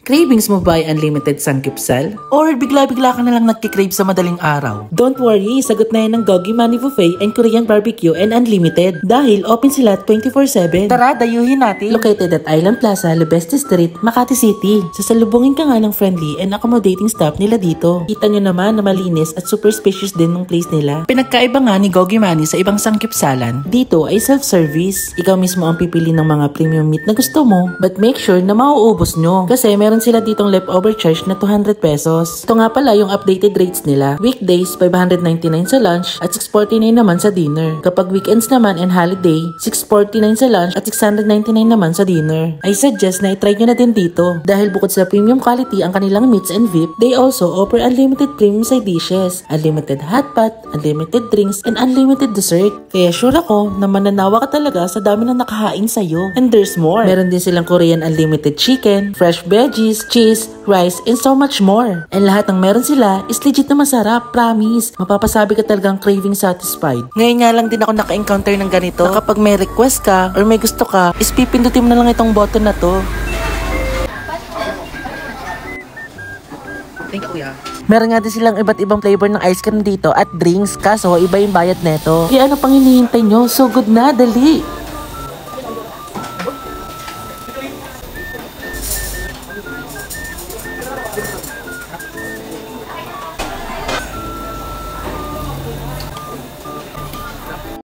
Cravings mo ba ay unlimited sanggipsal? Or bigla-bigla ka na lang nagkikrave sa madaling araw? Don't worry, sagot na yan ng Gogi Money Buffet and Korean Barbecue and Unlimited dahil open sila 24/7. Tara, dayuhin natin! Located at Island Plaza, Lubeste Street, Makati City. Sasalubungin ka nga ng friendly and accommodating staff nila dito. Kita nyo naman na malinis at super spacious din ng place nila. Pinagkaiba nga ni Gogi Money sa ibang sanggipsalan, dito ay self-service. Ikaw mismo ang pipili ng mga premium meat na gusto mo, but make sure na mauubos nyo kasi meron sila ditong leftover charge na 200 pesos. Ito nga pala yung updated rates nila. Weekdays, 599 sa lunch at 649 naman sa dinner. Kapag weekends naman and holiday, 649 sa lunch at 699 naman sa dinner. I suggest na itry nyo na din dito. Dahil bukod sa premium quality ang kanilang meats and VIP, they also offer unlimited premium side dishes, unlimited hot pot, unlimited drinks, and unlimited dessert. Kaya sure ako na mananawa ka talaga sa dami na nakahain sa'yo. And there's more. Meron din silang Korean unlimited chicken, fresh veggies, cheese, rice, and so much more. And lahat ng meron sila is legit na masarap, promise. Mapapasabi ka talagang craving satisfied. Ngayon nga lang din ako naka-encounter ng ganito. Na kapag may request ka or may gusto ka, is pipindutin mo na lang itong button na to. Thank you, kuya. Meron nga din silang iba't ibang flavor ng ice cream dito at drinks, kaso iba yung bayad neto. Kaya ano pang hinihintay nyo? So good na, dali!